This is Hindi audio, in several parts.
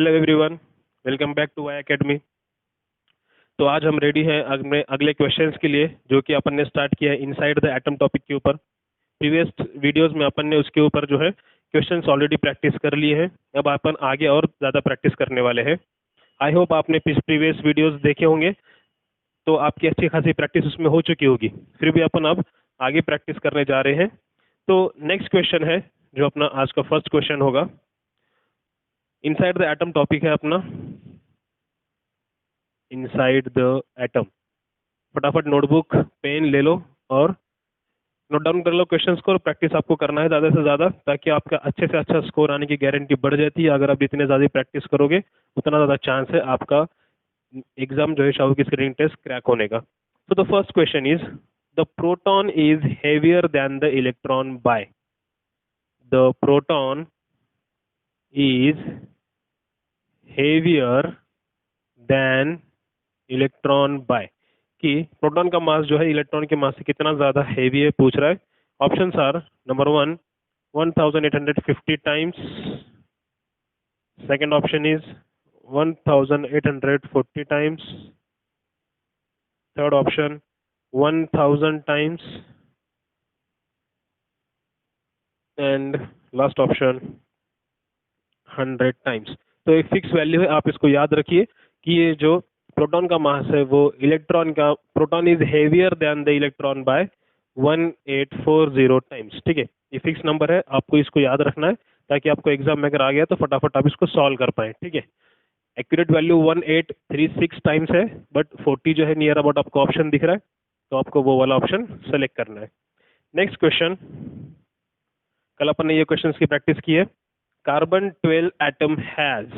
Hello everyone, welcome back to Y Academy. तो आज हम रेडी हैं अगले क्वेश्चंस के लिए, जो कि अपन ने स्टार्ट किया है इनसाइड द एटम टॉपिक के ऊपर। प्रीवियस वीडियोस में अपन ने उसके ऊपर जो है क्वेश्चंस ऑलरेडी प्रैक्टिस कर लिए हैं। अब अपन आगे और ज़्यादा प्रैक्टिस करने वाले हैं। आई होप आपने प्रीवियस वीडियोस देखे होंगे, तो आपकी अच्छी खासी प्रैक्टिस उसमें हो चुकी होगी। फिर भी अपन अब आगे प्रैक्टिस करने जा रहे हैं। तो नेक्स्ट क्वेश्चन है जो अपना आज का फर्स्ट क्वेश्चन होगा। इनसाइड द एटम टॉपिक है अपना इनसाइड द एटम। फटाफट नोटबुक पेन ले लो और नोट डाउन कर लो क्वेश्चंस को। और प्रैक्टिस आपको करना है ज़्यादा से ज़्यादा, ताकि आपका अच्छे से अच्छा स्कोर आने की गारंटी बढ़ जाती है। अगर आप जितने ज़्यादा प्रैक्टिस करोगे उतना ज़्यादा चांस है आपका एग्जाम जो है शाहो की स्क्रीनिंग टेस्ट क्रैक होने का। तो the first question is, the proton is heavier than the electron by. The proton is heavier than electron by, कि प्रोटॉन का मास जो है इलेक्ट्रॉन के मास से कितना ज्यादा हेवी है पूछ रहा है। Options are, number 1 1850 times, second option is 1840 times, third option 1000 times, and last option 100 times. तो एक फिक्स वैल्यू है, आप इसको याद रखिए कि ये जो प्रोटॉन का मास है वो proton is heavier than the electron by 1840 times. ठीक है, ये फिक्स नंबर है, आपको इसको याद रखना है ताकि आपको एग्जाम में अगर आ गया तो फटाफट आप इसको सॉल्व कर पाए। ठीक है, एक्यूरेट वैल्यू 1836 टाइम्स है, बट 40 जो है नियर अबाउट आपको ऑप्शन दिख रहा है, तो आपको वो वाला ऑप्शन सेलेक्ट करना है। नेक्स्ट क्वेश्चन, कल अपन ने ये क्वेश्चन की प्रैक्टिस की है। Carbon 12 atom has,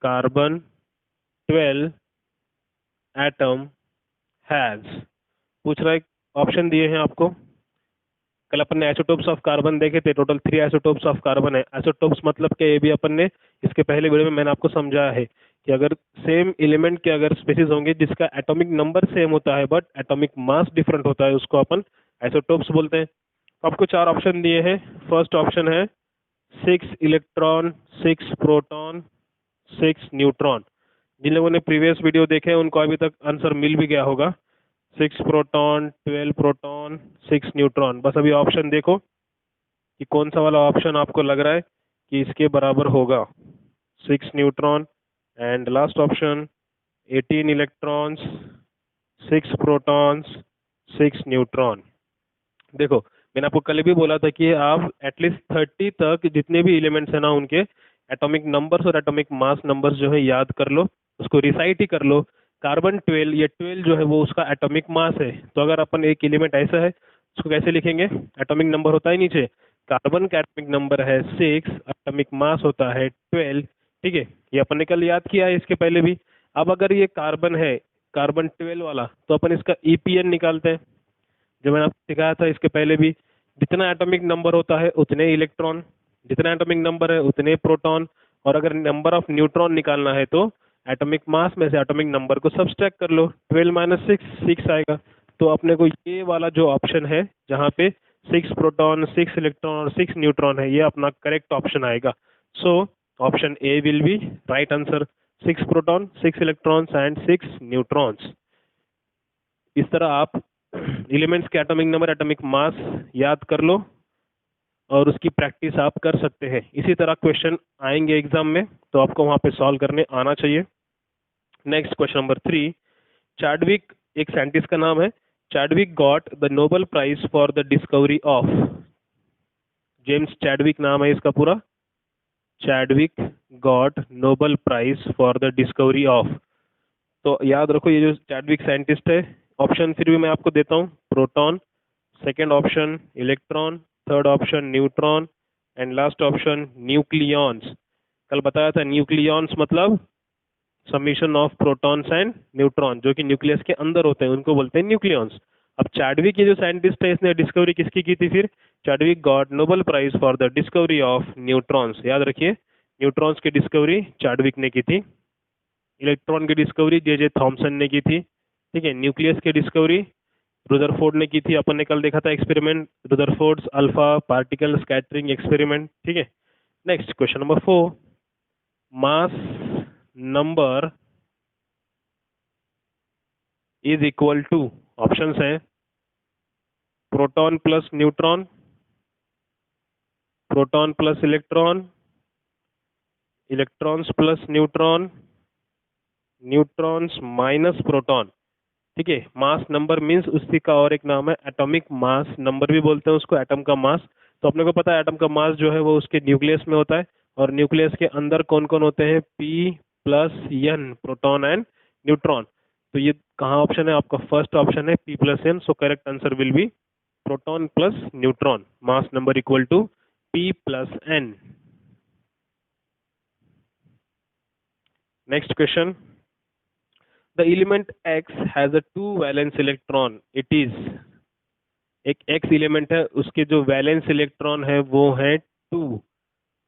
carbon 12 atom has पूछ रहा है। ऑप्शन दिए हैं आपको। कल अपन ने आइसोटोप्स ऑफ कार्बन देखे थे, टोटल 3 आइसोटोप्स ऑफ कार्बन है। आइसोटोप्स मतलब क्या, ये भी अपन ने इसके पहले वीडियो में मैंने आपको समझाया है कि अगर सेम एलिमेंट के अगर स्पीसीज होंगे जिसका एटॉमिक नंबर सेम होता है बट एटॉमिक मास डिफरेंट होता है, उसको अपन आइसोटोप्स बोलते हैं। तो आपको 4 ऑप्शन दिए हैं। फर्स्ट ऑप्शन है 6 इलेक्ट्रॉन, 6 प्रोटॉन, 6 न्यूट्रॉन। जिन लोगों ने प्रीवियस वीडियो देखे हैं उनको अभी तक आंसर मिल भी गया होगा। 6 प्रोटॉन, 12 प्रोटॉन, 6 न्यूट्रॉन। बस अभी ऑप्शन देखो कि कौन सा वाला ऑप्शन आपको लग रहा है कि इसके बराबर होगा। 6 neutron and last option 18 electrons, 6 protons, 6 neutron. देखो, मैंने आपको कल भी बोला था कि आप एटलीस्ट 30 तक जितने भी एलिमेंट्स है ना उनके एटॉमिक नंबर्स और एटॉमिक मास नंबर्स जो है याद कर लो, उसको रिसाइट ही कर लो। कार्बन 12, ये 12 जो है वो उसका एटॉमिक मास है। तो अगर अपन एक एलिमेंट ऐसा है उसको कैसे लिखेंगे, एटॉमिक नंबर होता है नीचे, कार्बन का एटॉमिक नंबर है 6, एटॉमिक मास होता है 12। ठीक है, ये अपन ने कल याद किया है इसके पहले भी। अब अगर ये कार्बन है, कार्बन 12 वाला, तो अपन इसका ईपीएन निकालते हैं, जो मैंने आपको सिखाया था इसके पहले भी। जितना एटॉमिक नंबर होता है उतने इलेक्ट्रॉन, जितना एटॉमिक नंबर है उतने प्रोटॉन। और अगर नंबर ऑफ न्यूट्रॉन निकालना है तो एटॉमिक मास में से एटॉमिक नंबर को सब्सट्रैक्ट कर लो, 12 माइनस 6 आएगा। तो अपने को ये वाला जो ऑप्शन है जहाँ पे 6 प्रोटॉन, 6 इलेक्ट्रॉन और 6 न्यूट्रॉन है, ये अपना करेक्ट ऑप्शन आएगा। So option A will be right answer, 6 proton, 6 electrons and 6 neutrons. इस तरह आप एलिमेंट्स के एटॉमिक नंबर, एटॉमिक मास याद कर लो और उसकी प्रैक्टिस आप कर सकते हैं। इसी तरह क्वेश्चन आएंगे एग्जाम में, तो आपको वहां पे सॉल्व करने आना चाहिए। नेक्स्ट क्वेश्चन नंबर 3, चैडविक एक साइंटिस्ट का नाम है। Chadwick got the Nobel prize for the discovery of. James Chadwick नाम है इसका पूरा। Chadwick got Nobel prize for the discovery of. तो याद रखो, ये जो चैडविक साइंटिस्ट है, ऑप्शन फिर भी मैं आपको देता हूँ। Proton, second option electron, third option neutron and last option nucleons. कल बताया था न्यूक्लियॉन्स मतलब summation of protons and neutron, जो कि न्यूक्लियस के अंदर होते हैं, उनको बोलते हैं न्यूक्लियॉन्स। अब चैडविक ये जो साइंटिस्ट है, इसने डिस्कवरी किसकी की थी फिर? Chadwick got Nobel prize for the discovery of neutrons. याद रखिए, न्यूट्रॉन्स की डिस्कवरी चैडविक ने की थी, इलेक्ट्रॉन की डिस्कवरी जे थॉमसन ने की थी। ठीक है, न्यूक्लियस की डिस्कवरी रुदरफोर्ड ने की थी। अपन ने कल देखा था experiment, Rutherford's alpha particle scattering experiment. ठीक है, next question number 4, mass number is equal to, options हैं proton plus neutron, proton plus electron, electrons plus neutron, neutrons minus proton. ठीक है, मास नंबर मीन्स उसी का और एक नाम है एटॉमिक मास नंबर भी बोलते हैं उसको, एटम का मास। तो अपने को पता है एटम का मास जो है वो उसके न्यूक्लियस में होता है, और न्यूक्लियस के अंदर कौन कौन होते हैं, P plus N, proton and neutron. तो ये कहाँ ऑप्शन है आपका, फर्स्ट ऑप्शन है P plus N. So correct answer will be proton plus neutron, mass number equal to P plus N. Next question, the element X has a two valence electron, it is, एक X एलिमेंट है उसके जो वैलेंस इलेक्ट्रॉन है वो है टू,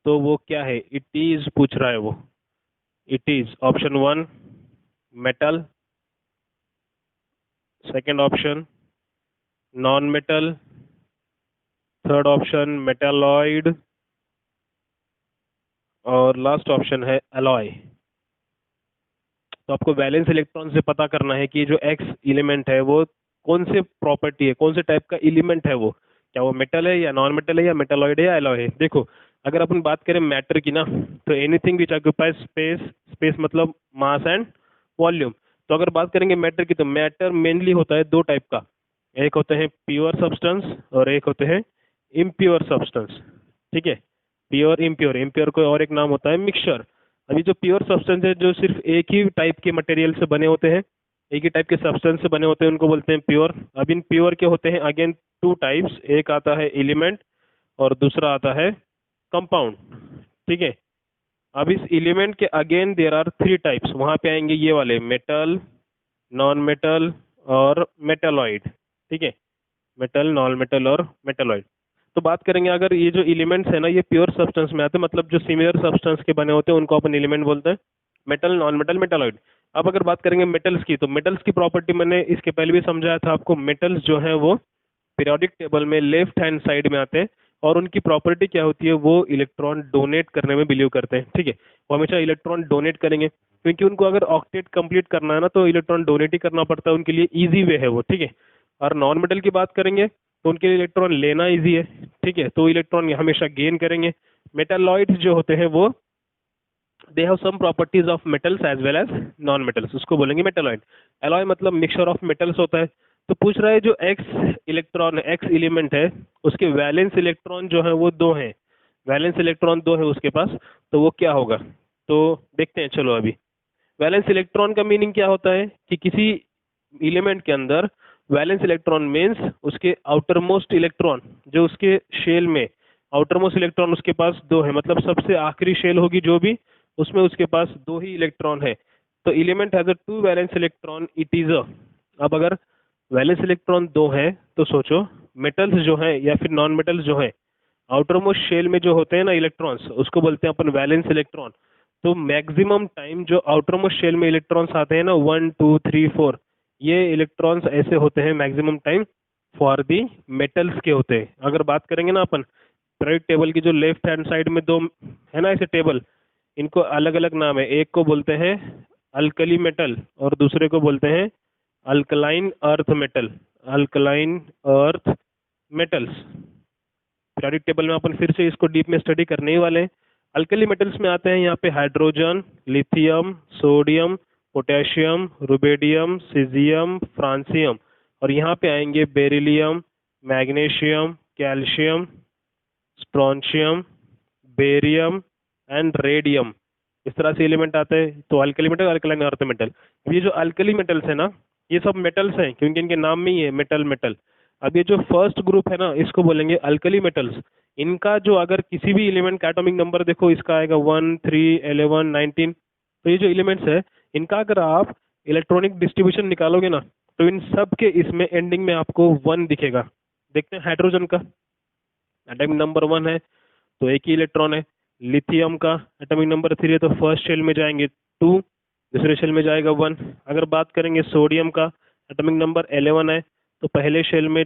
तो वो क्या है, इट इज पूछ रहा है वो। It is option one metal, second option non metal, third option metalloid, और लास्ट ऑप्शन है अलॉय। तो आपको वैलेंस इलेक्ट्रॉन से पता करना है कि जो एक्स एलिमेंट है वो कौन से प्रॉपर्टी है, कौन से टाइप का एलिमेंट है वो, क्या वो मेटल है या नॉन मेटल है या मेटालॉइड है या एलॉय है। देखो, अगर अपन बात करें मैटर की ना, तो anything which occupies space, space मतलब मास एंड वॉल्यूम। तो अगर बात करेंगे मैटर की, तो मैटर मेनली होता है दो टाइप का, एक होते हैं प्योर सब्सटेंस और एक होते हैं इम्प्योर सब्सटेंस। ठीक है, प्योर इम्प्योर, इम्प्योर को और एक नाम होता है मिक्सचर। अभी जो प्योर सब्सटेंस है जो सिर्फ एक ही टाइप के मटेरियल से बने होते हैं, एक ही टाइप के सब्सटेंस से बने होते हैं, उनको बोलते हैं प्योर। अब इन प्योर के होते हैं अगेन टू टाइप्स, एक आता है एलिमेंट और दूसरा आता है कंपाउंड। ठीक है, अब इस एलिमेंट के again there are three types, वहां पे आएंगे ये वाले मेटल, नॉन मेटल और मेटालॉइड। ठीक है, मेटल, नॉन मेटल और मेटालॉइड। तो बात करेंगे, अगर ये जो एलिमेंट्स है ना ये प्योर सब्सटेंस में आते हैं, मतलब जो सिमिलर सब्सटेंस के बने होते हैं उनको अपन एलिमेंट बोलते हैं, मेटल, नॉन मेटल, मेटालॉइड। अब अगर बात करेंगे मेटल्स की, तो मेटल्स की प्रॉपर्टी मैंने इसके पहले भी समझाया था आपको, मेटल्स जो है वो पीरियोडिक टेबल में लेफ्ट हैंड साइड में आते हैं, और उनकी प्रॉपर्टी क्या होती है, वो इलेक्ट्रॉन डोनेट करने में बिलीव करते हैं। ठीक है, वो हमेशा इलेक्ट्रॉन डोनेट करेंगे, क्योंकि उनको अगर ऑक्टेट कंप्लीट करना है ना तो इलेक्ट्रॉन डोनेट ही करना पड़ता है, उनके लिए ईजी वे है वो। ठीक है, और नॉन मेटल की बात करेंगे तो उनके लिए इलेक्ट्रॉन लेना ईजी है। ठीक है, तो इलेक्ट्रॉन हमेशा गेन करेंगे। मेटालॉइड्स जो होते हैं वो they have some properties of metals as well as non metals, उसको बोलेंगे मेटालॉइड। एलॉय मतलब मिक्सचर ऑफ मेटल्स होता है। तो पूछ रहा है जो एक्स इलेक्ट्रॉन, एक्स एलिमेंट है, उसके वैलेंस इलेक्ट्रॉन जो है वो दो हैं, वैलेंस इलेक्ट्रॉन दो है उसके पास, तो वो क्या होगा। तो देखते हैं, चलो अभी वैलेंस इलेक्ट्रॉन का मीनिंग क्या होता है कि किसी एलिमेंट के अंदर वैलेंस इलेक्ट्रॉन मीन्स उसके आउटर मोस्ट इलेक्ट्रॉन, जो उसके शेल में आउटर मोस्ट इलेक्ट्रॉन उसके पास दो है, मतलब सबसे आखिरी शेल होगी जो भी, उसमें उसके पास दो ही इलेक्ट्रॉन है। तो element has a two valence electron, it is a. अब अगर वैलेंस इलेक्ट्रॉन दो है तो सोचो मेटल्स जो है या फिर नॉन मेटल्स जो है, आउटर मोस्ट शेल में जो होते हैं ना इलेक्ट्रॉन्स, उसको बोलते हैं अपन वैलेंस इलेक्ट्रॉन। तो मैक्सिमम टाइम जो आउटर मोस्ट शेल में इलेक्ट्रॉन्स आते हैं ना, 1 2 3 4, ये इलेक्ट्रॉन्स ऐसे होते हैं maximum time for the metals के होते हैं। अगर बात करेंगे ना अपन पीरियोडिक टेबल की, जो लेफ्ट हैंड साइड में दो है ना ऐसे टेबल, इनको अलग अलग नाम है, एक को बोलते हैं अल्कली मेटल और दूसरे को बोलते हैं alkaline earth metal, alkaline earth metals. Periodic table में अपन फिर से इसको डीप में स्टडी करने ही वाले हैं। अल्कली मेटल्स में आते हैं यहाँ पे hydrogen, lithium, sodium, potassium, rubidium, caesium, francium, और यहाँ पे आएंगे beryllium, magnesium, calcium, strontium, barium and radium. इस तरह से एलिमेंट आते हैं। तो alkali metal, alkaline earth metal, ये जो अल्कली मेटल्स है ना ये सब मेटल्स हैं क्योंकि इनके नाम में ही है मेटल मेटल। अब ये जो फर्स्ट ग्रुप है ना इसको बोलेंगे अल्कली मेटल्स। इनका जो अगर किसी भी एलिमेंट का एटॉमिक नंबर देखो, इसका आएगा 1 3 11 19। तो ये जो एलिमेंट्स है इनका अगर आप इलेक्ट्रॉनिक डिस्ट्रीब्यूशन निकालोगे ना, तो इन सब के इसमें एंडिंग में आपको 1 दिखेगा। देखते हैं हाइड्रोजन का एटॉमिक नंबर 1 है तो एक ही इलेक्ट्रॉन है। लिथियम का एटॉमिक नंबर 3 है तो फर्स्ट शेल में जाएंगे 2, दूसरे शेल में जाएगा 1। अगर बात करेंगे सोडियम का एटॉमिक नंबर 11 है तो पहले शेल में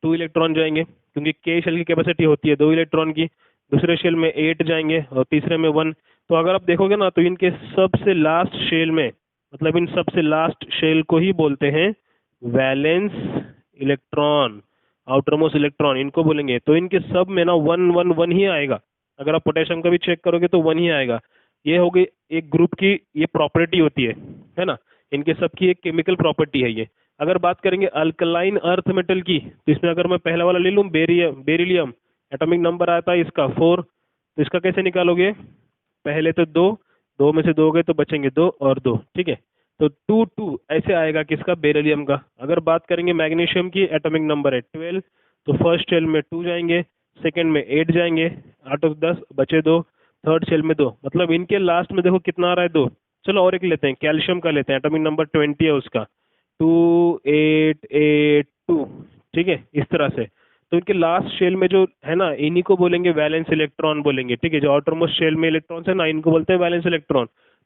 2 इलेक्ट्रॉन जाएंगे, क्योंकि के शेल की कैपेसिटी होती है 2 इलेक्ट्रॉन की। दूसरे शेल में 8 जाएंगे और तीसरे में 1। तो अगर आप देखोगे ना तो इनके सबसे लास्ट शेल में, मतलब इन सबसे लास्ट शेल को ही बोलते हैं वैलेंस इलेक्ट्रॉन, आउटरमोस्ट इलेक्ट्रॉन इनको बोलेंगे। तो इनके सब में ना वन वन वन ही आएगा। अगर आप पोटेशियम का भी चेक करोगे तो वन ही आएगा। ये हो गई एक ग्रुप की ये प्रॉपर्टी होती है ना। इनके सब की एक केमिकल प्रॉपर्टी है ये। अगर बात करेंगे अल्कलाइन अर्थ मेटल की, तो इसमें अगर मैं पहला वाला ले लूँ बेरिलियम, एटॉमिक नंबर आता है इसका 4। तो इसका कैसे निकालोगे? पहले तो दो, दो में से दो गए तो बचेंगे दो और दो, ठीक है। तो 2 2 ऐसे आएगा किसका? बेरिलियम का। अगर बात करेंगे मैग्नीशियम की, एटॉमिक नंबर है 12, तो फर्स्ट शेल में 2 जाएंगे, सेकंड में 8 जाएंगे, आउट ऑफ 10 बचे दो, थर्ड शेल में दो, मतलब इनके लास्ट में देखो कितना आ रहा है? दो। चलो और एक लेते हैं, कैल्शियम का लेते हैं, एटॉमिक नंबर 20 है उसका, 2 8 8 2, ठीक है, इस तरह से। तो इनके लास्ट शेल में जो है ना, इन्हीं को बोलेंगे वैलेंस इलेक्ट्रॉन बोलेंगे, ठीक है। जो आउटरमोस्ट शेल में इलेक्ट्रॉन्स है ना, इनको बोलते हैं वैलेंस इलेक्ट्रॉन।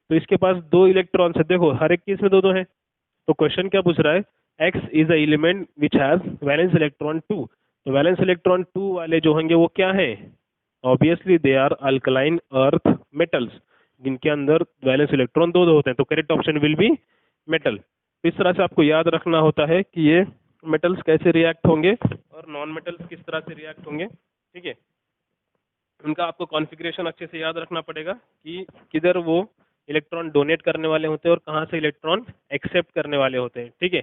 तो इसके पास दो इलेक्ट्रॉन्स है, देखो हर एक केस में दो दो है। तो क्वेश्चन क्या पूछ रहा है? X is a element which has valence electron 2। तो वैलेंस इलेक्ट्रॉन 2 वाले जो होंगे वो क्या है? Obviously they are alkaline earth metals, जिनके अंदर वैलेंस इलेक्ट्रॉन दो दो होते हैं। तो correct option will be metal. इस तरह से आपको याद रखना होता है कि ये मेटल्स कैसे रिएक्ट होंगे और नॉन मेटल्स किस तरह से रिएक्ट होंगे, ठीक है। उनका आपको कॉन्फ़िगरेशन अच्छे से याद रखना पड़ेगा कि किधर वो इलेक्ट्रॉन डोनेट करने वाले होते हैं और कहाँ से इलेक्ट्रॉन एक्सेप्ट करने वाले होते हैं, ठीक है।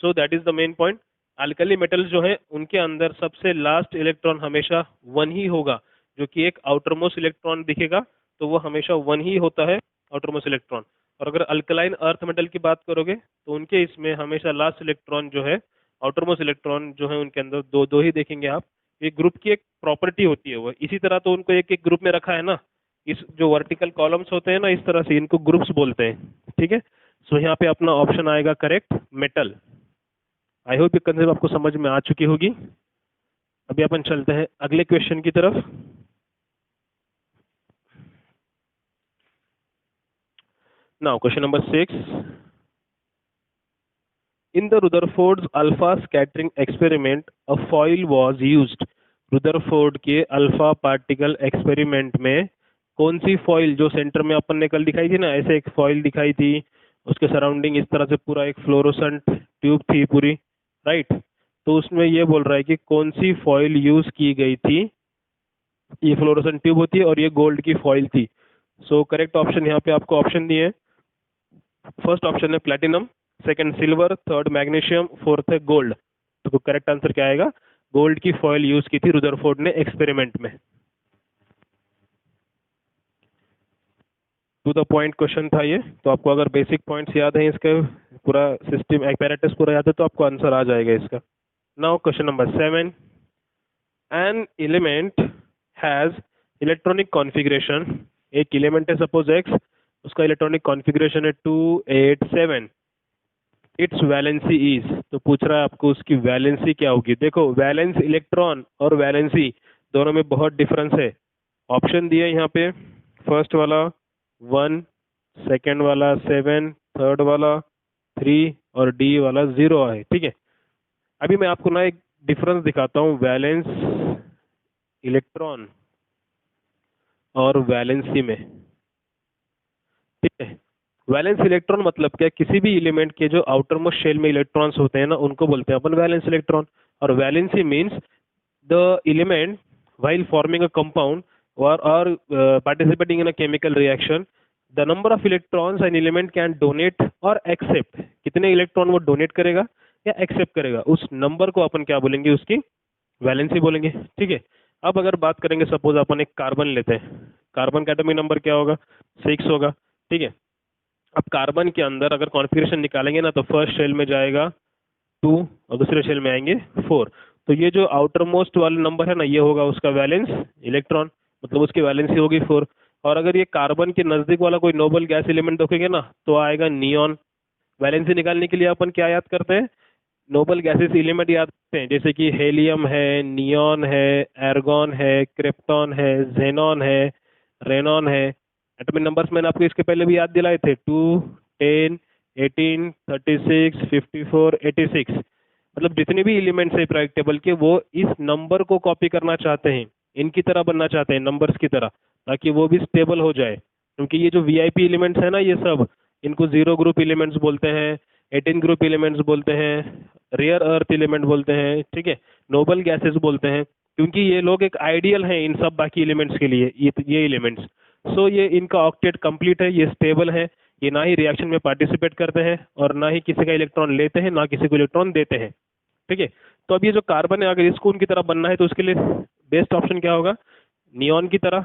So that is the main point. Alkali metals जो है उनके अंदर सबसे लास्ट इलेक्ट्रॉन हमेशा वन ही होगा, जो कि एक आउटरमोस्ट इलेक्ट्रॉन दिखेगा तो वो हमेशा वन ही होता है, आउटरमोस्ट इलेक्ट्रॉन। और अगर अल्कलाइन अर्थ मेटल की बात करोगे तो उनके इसमें हमेशा लास्ट इलेक्ट्रॉन जो है, आउटरमोस्ट इलेक्ट्रॉन जो है उनके अंदर दो दो ही देखेंगे आप। एक ग्रुप की एक प्रॉपर्टी होती है वो। इसी तरह तो उनको एक एक ग्रुप में रखा है ना, इस जो वर्टिकल कॉलम्स होते हैं ना, इस तरह से इनको ग्रुप्स बोलते हैं, ठीक है। सो यहाँ पे अपना ऑप्शन आएगा करेक्ट, मेटल। आई होप ये कंसेप्ट आपको समझ में आ चुकी होगी। अभी अपन चलते हैं अगले क्वेश्चन की तरफ। Now question number 6, in the Rutherford's alpha scattering experiment a foil was used। Rutherford के अल्फा पार्टिकल एक्सपेरिमेंट में कौन सी फॉइल, जो सेंटर में अपन ने कल दिखाई थी ना, ऐसे एक फॉइल दिखाई थी, उसके सराउंडिंग इस तरह से पूरा एक फ्लोरोसेंट ट्यूब थी पूरी, राइट। तो उसमें ये बोल रहा है कि कौन सी फॉइल यूज की गई थी। ये फ्लोरोसेंट ट्यूब होती है और ये गोल्ड की फॉइल थी। सो करेक्ट ऑप्शन यहाँ पे आपको ऑप्शन दिए हैं। फर्स्ट ऑप्शन है platinum, second silver, third magnesium, fourth है गोल्ड। तो करेक्ट आंसर क्या आएगा? गोल्ड की फॉइल यूज की थी रुदरफोर्ड ने एक्सपेरिमेंट में। टू द पॉइंट क्वेश्चन था ये। तो आपको अगर बेसिक पॉइंट्स याद है, इसका पूरा सिस्टम एपैरेटस पूरा याद है, तो आपको आंसर आ जाएगा इसका। Now question number 7, an element has electronic configuration. एक एलिमेंट है सपोज एक्स, उसका इलेक्ट्रॉनिक कॉन्फ़िगरेशन है 2 8 7। इट्स वैलेंसी इज, तो पूछ रहा है आपको उसकी वैलेंसी क्या होगी। देखो वैलेंस इलेक्ट्रॉन और वैलेंसी दोनों में बहुत डिफरेंस है। ऑप्शन दिए यहाँ पे, फर्स्ट वाला 1, सेकेंड वाला 7, थर्ड वाला 3 और डी वाला 0 है, ठीक है। अभी मैं आपको ना एक डिफरेंस दिखाता हूँ वैलेंस इलेक्ट्रॉन और वैलेंसी में, ठीक है। वैलेंस इलेक्ट्रॉन मतलब क्या? किसी भी एलिमेंट के जो आउटर मोस्ट शेल में इलेक्ट्रॉन्स होते हैं ना, उनको बोलते हैं अपन वैलेंस इलेक्ट्रॉन। और valency means the element while forming a compound or participating in a chemical reaction, the number of electrons an element can donate or accept। कितने इलेक्ट्रॉन वो डोनेट करेगा या एक्सेप्ट करेगा, उस नंबर को अपन क्या बोलेंगे? उसकी वैलेंसी बोलेंगे, ठीक है। अब अगर बात करेंगे, सपोज अपन एक कार्बन लेते हैं, कार्बन का एटॉमिक नंबर क्या होगा? 6 होगा, ठीक है। अब कार्बन के अंदर अगर कॉन्फ़िगरेशन निकालेंगे ना, तो फर्स्ट शेल में जाएगा 2 और दूसरे शेल में आएंगे 4। तो ये जो आउटर मोस्ट वाला नंबर है ना, ये होगा उसका वैलेंस इलेक्ट्रॉन, मतलब उसकी वैलेंसी होगी 4। और अगर ये कार्बन के नजदीक वाला कोई नोबल गैस एलिमेंट देखेंगे ना, तो आएगा नियॉन। वैलेंसी निकालने के लिए अपन क्या याद करते हैं? नोबल गैसेस एलिमेंट याद करते हैं, जैसे कि हेलियम है, नियॉन है, एर्गॉन है, क्रिप्टॉन है, जेनॉन है, रेनॉन है। एटॉमिक नंबर्स मैंने आपको इसके पहले भी याद दिलाए थे, 2 10 18 36 54 86। मतलब जितने भी एलिमेंट्स है पीरियोडिक टेबल के, वो इस नंबर को कॉपी करना चाहते हैं, इनकी तरह बनना चाहते हैं, नंबर्स की तरह, ताकि वो भी स्टेबल हो जाए। क्योंकि ये जो वीआईपी एलिमेंट्स है ना, ये सब इनको जीरो ग्रुप एलिमेंट्स बोलते हैं, 18 ग्रुप एलिमेंट्स बोलते हैं, रेयर अर्थ एलिमेंट बोलते हैं, ठीक है, नोबल गैसेस बोलते हैं, क्योंकि ये लोग एक आइडियल हैं इन सब बाकी एलिमेंट्स के लिए, ये एलिमेंट्स। सो ये इनका ऑक्टेट कंप्लीट है, ये स्टेबल है, ये ना ही रिएक्शन में पार्टिसिपेट करते हैं और ना ही किसी का इलेक्ट्रॉन लेते हैं, ना किसी को इलेक्ट्रॉन देते हैं, ठीक है। तो अब ये जो कार्बन है, अगर इसको उनकी तरह बनना है तो उसके लिए बेस्ट ऑप्शन क्या होगा? नियॉन की तरह,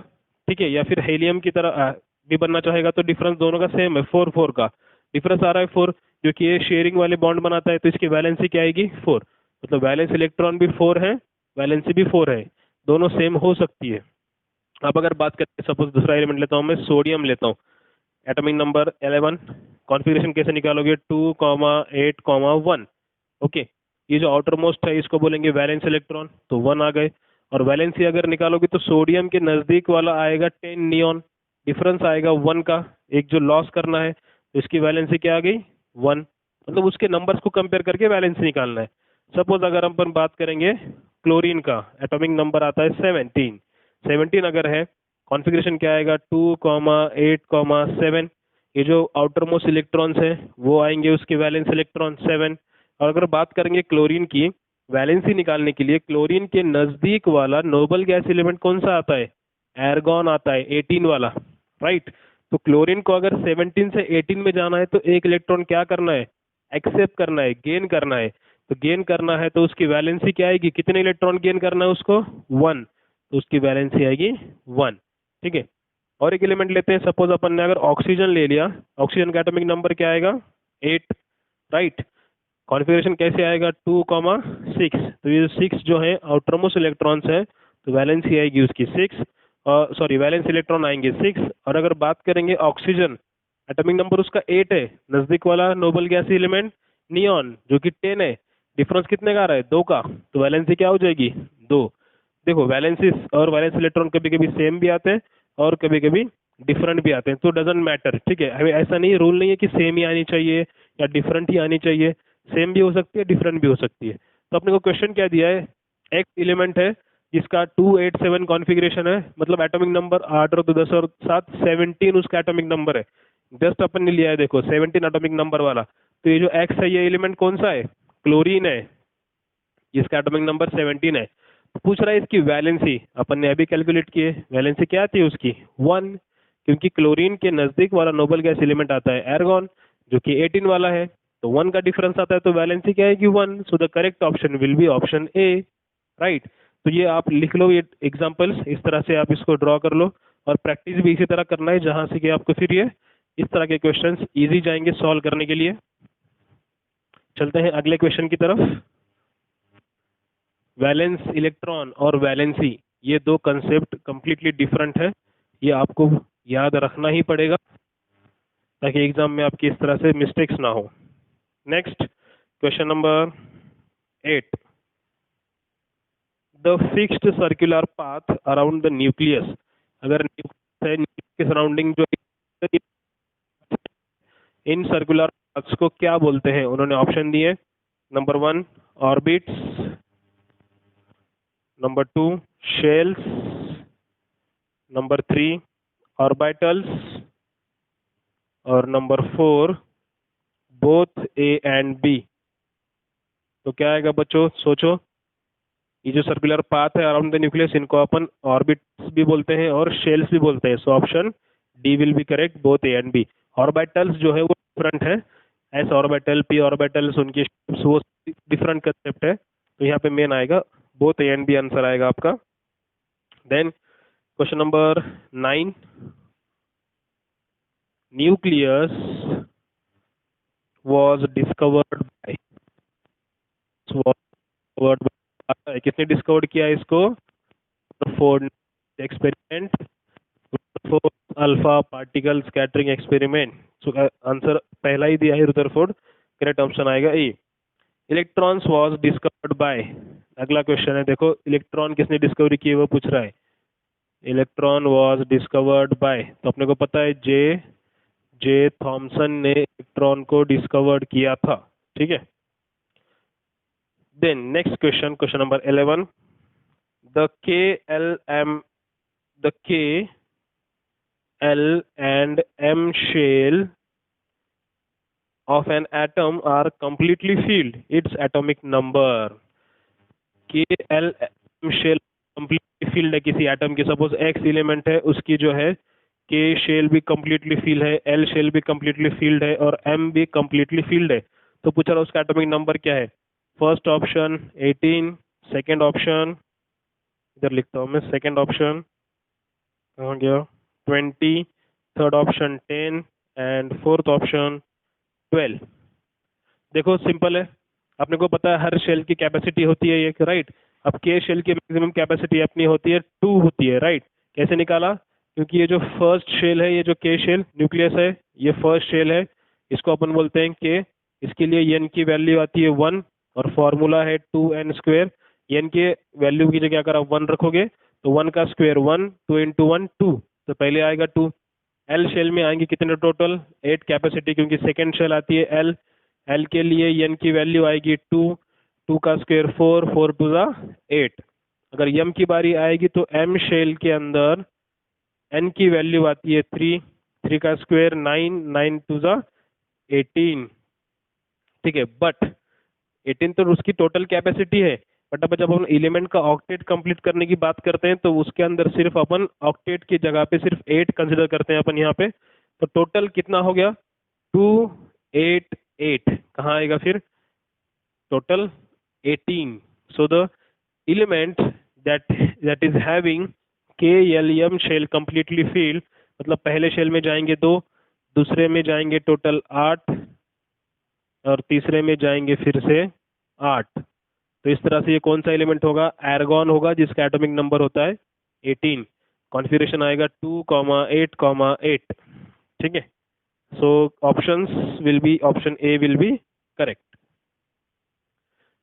ठीक है, या फिर हेलियम की तरह भी बनना चाहेगा तो डिफरेंस दोनों का सेम है, 4 4 का डिफरेंस आ रहा है 4, जो कि ये शेयरिंग वाले बॉन्ड बनाता है, तो इसकी वैलेंसी क्या आएगी? 4। मतलब वैलेंस इलेक्ट्रॉन भी 4 है, वैलेंसी भी 4 है, दोनों सेम हो सकती है। अब अगर बात करें, सपोज दूसरा एलिमेंट लेता हूँ मैं, सोडियम लेता हूँ, एटॉमिक नंबर 11, कॉन्फ़िगरेशन कैसे निकालोगे? 2,8,1। ओके, ये जो आउटर मोस्ट है इसको बोलेंगे वैलेंस इलेक्ट्रॉन, तो 1 आ गए। और वैलेंसी अगर निकालोगे तो सोडियम के नज़दीक वाला आएगा 10 नियॉन, डिफरेंस आएगा 1 का, एक जो लॉस करना है, तो इसकी वैलेंसी क्या आ गई? 1। मतलब उसके नंबर्स को कंपेयर करके वैलेंसी निकालना है। सपोज अगर हम अपन बात करेंगे क्लोरीन का, एटॉमिक नंबर आता है 17, 17 अगर है, कॉन्फ़िगरेशन क्या आएगा? 2,8,7। ये जो आउटर मोस्ट इलेक्ट्रॉन्स हैं वो आएंगे उसके वैलेंस इलेक्ट्रॉन 7। और अगर बात करेंगे क्लोरीन की, वैलेंसी निकालने के लिए क्लोरीन के नज़दीक वाला नोबल गैस एलिमेंट कौन सा आता है? एर्गॉन आता है, 18 वाला, राइट। तो क्लोरीन को अगर 17 से 18 में जाना है तो एक इलेक्ट्रॉन क्या करना है? एक्सेप्ट करना है, गेन करना है। तो गेन करना है तो उसकी वैलेंसी क्या आएगी? कितने इलेक्ट्रॉन गेन करना है उसको? 1। तो उसकी वैलेंसी आएगी 1, ठीक है। और एक एलिमेंट लेते हैं, सपोज अपन ने अगर ऑक्सीजन ले लिया, ऑक्सीजन का एटॉमिक नंबर क्या आएगा? 8, राइट। कॉन्फ़िगरेशन कैसे आएगा? 2,6। तो ये 6 जो है आउटरमोस्ट इलेक्ट्रॉन्स हैं, तो वैलेंसी आएगी उसकी 6, सॉरी वैलेंस इलेक्ट्रॉन आएंगे 6। और अगर बात करेंगे ऑक्सीजन, एटॉमिक नंबर उसका 8 है, नज़दीक वाला नोबल गैस एलिमेंट नियॉन जो कि 10 है, डिफरेंस कितने का आ रहा है? 2 का, तो वैलेंसी क्या हो जाएगी? 2। देखो वैलेंसी और वैलेंस इलेक्ट्रॉन कभी कभी सेम भी आते हैं और कभी कभी डिफरेंट भी आते हैं, तो डजेंट मैटर, ठीक है। हमें ऐसा नहीं, रूल नहीं है कि सेम ही आनी चाहिए या डिफरेंट ही आनी चाहिए, सेम भी हो सकती है, डिफरेंट भी हो सकती है। तो अपने को क्वेश्चन क्या दिया है? एक एलिमेंट है जिसका 287 कॉन्फ़िगरेशन है, मतलब एटॉमिक नंबर 8 और 2 10 और 7 17 उसका एटॉमिक नंबर है। जस्ट अपन ने लिया है देखो 17 एटॉमिक नंबर वाला, तो ये जो एक्स है ये एलिमेंट कौन सा है? क्लोरीन है, जिसका एटॉमिक नंबर 17 है। तो पूछ रहा है इसकी वैलेंसी, अपन ने अभी कैलकुलेट की है, वैलेंसी क्या आती है उसकी? 1, क्योंकि क्लोरीन के नजदीक वाला नोबल गैस एलिमेंट आता है एर्गॉन जो कि 18 वाला है, तो 1 का डिफरेंस आता है, तो वैलेंसी क्या आएगी? 1। So the correct option will B option A, right. तो ये आप लिख लो, ये एग्जाम्पल्स इस तरह से आप इसको ड्रॉ कर लो, और प्रैक्टिस भी इसी तरह करना है जहां से कि आपको फिर ये इस तरह के क्वेश्चंस इजी जाएंगे सॉल्व करने के लिए। चलते हैं अगले क्वेश्चन की तरफ। वैलेंस इलेक्ट्रॉन और वैलेंसी, ये दो कंसेप्ट कंप्लीटली डिफरेंट है, ये आपको याद रखना ही पड़ेगा ताकि एग्जाम में आपकी इस तरह से मिस्टेक्स ना हो। Next question number 8, the fixed circular path around the nucleus. अगर न्यूक्लियस है, न्यूक्लियस के सराउंडिंग जो इन सर्कुलर पाथ्स को क्या बोलते हैं? उन्होंने ऑप्शन दिए, number 1 orbits, number 2 shells, number 3 orbitals, और number 4 both A and B. तो क्या आएगा बच्चों, सोचो। ये जो सर्कुलर पाथ है अराउंड द न्यूक्लियस, इनको अपन ऑर्बिट्स भी बोलते हैं और शेल्स भी बोलते हैं, so option D will be correct, both A and B. Orbitals जो है वो डिफरेंट है, एस ऑर्बिटल, पी ऑर्बिटल्स, उनकी shapes वो डिफरेंट कंसेप्ट है, तो यहाँ पे मेन आएगा both A and B, answer आएगा आपका। Then question number 9, nucleus was discovered by, किसने डिस्कवर किया इसको? Rutherford experiment, Rutherford alpha particle scattering experiment. So answer पहला ही दिया है रुदरफोर्ड, करेक्ट ऑप्शन आएगा ए। इलेक्ट्रॉन्स वाज डिस्कवर्ड बाय, अगला क्वेश्चन है देखो, इलेक्ट्रॉन किसने डिस्कवरी की वो पूछ रहा है। इलेक्ट्रॉन वाज डिस्कवर्ड बाय, तो अपने को पता है जे जे थॉमसन ने इलेक्ट्रॉन को डिस्कवर्ड किया था, ठीक है। Then next question, question number 11, the KLM, the K L and M shell of an atom are completely filled, its atomic number. K L M shell completely filled है किसी एटम की, सपोज X एलिमेंट है उसकी जो है K शेल भी completely filled है, L शेल भी completely filled है और M भी completely filled है। तो पूछा रहा उसका एटॉमिक नंबर क्या है। फर्स्ट ऑप्शन 18, सेकेंड ऑप्शन इधर लिखता हूँ मैं, सेकेंड ऑप्शन कहाँ गया, 20, third option 10 and fourth option 12। देखो सिंपल है, अपने को पता है हर शेल की कैपेसिटी होती है एक, राइट। अब के शेल की मैक्सिमम कैपेसिटी अपनी होती है 2 होती है, राइट। कैसे निकाला, क्योंकि ये जो फर्स्ट शेल है, ये जो के शेल न्यूक्लियस है, ये फर्स्ट शेल है, इसको अपन बोलते हैं के। इसके लिए एन की वैल्यू आती है 1 और फॉर्मूला है 2n²। एन के वैल्यू की जगह अगर आप 1 रखोगे तो 1 का स्क्वायर 1, 2 इंटू 1 2, तो पहले आएगा 2। एल शेल में आएंगे कितने टोटल, 8 कैपेसिटी, क्योंकि सेकेंड शेल आती है एल। एल के लिए एन की वैल्यू आएगी 2, 2 का स्क्वायर 4, 4 टू ज़ा 8। अगर एम की बारी आएगी तो एम शेल के अंदर एन की वैल्यू आती है 3, 3 का स्क्वायर 9, 9 टू ज़ा 18। ठीक है, बट 18 तो उसकी टोटल कैपेसिटी है, बट अब जब हम एलिमेंट का ऑक्टेट कंप्लीट करने की बात करते हैं तो उसके अंदर सिर्फ अपन ऑक्टेट की जगह पे सिर्फ 8 कंसिडर करते हैं अपन यहाँ पे। तो टोटल कितना हो गया, 2 8 8, कहाँ आएगा फिर, total 18. So the element that is having KLM shell completely filled, मतलब पहले शेल में जाएंगे 2, दूसरे में जाएंगे टोटल 8 और तीसरे में जाएंगे फिर से 8। तो इस तरह से ये कौन सा एलिमेंट होगा, एर्गॉन होगा, जिसका एटॉमिक नंबर होता है 18। कॉन्फ़िगरेशन आएगा 2, 8, 8। ठीक है, so options will be, option A will be correct.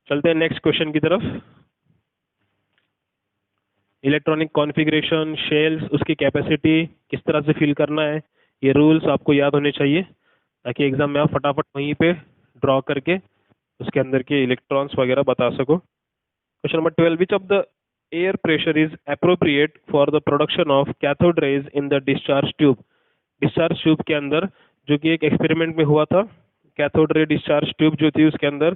चलते हैं नेक्स्ट क्वेश्चन की तरफ। इलेक्ट्रॉनिक कॉन्फ़िगरेशन, शेल्स, उसकी कैपेसिटी किस तरह से फिल करना है, ये रूल्स आपको याद होने चाहिए ताकि एग्जाम में आप फटाफट वहीं पे ड्रॉ करके उसके अंदर के इलेक्ट्रॉन्स वगैरह बता सको। Question number 12, which of the air pressure is appropriate for the production of cathode rays in the discharge tube. Discharge tube के अंदर, जो कि एक एक्सपेरिमेंट में हुआ था, कैथोड रे डिस्चार्ज ट्यूब जो थी उसके अंदर,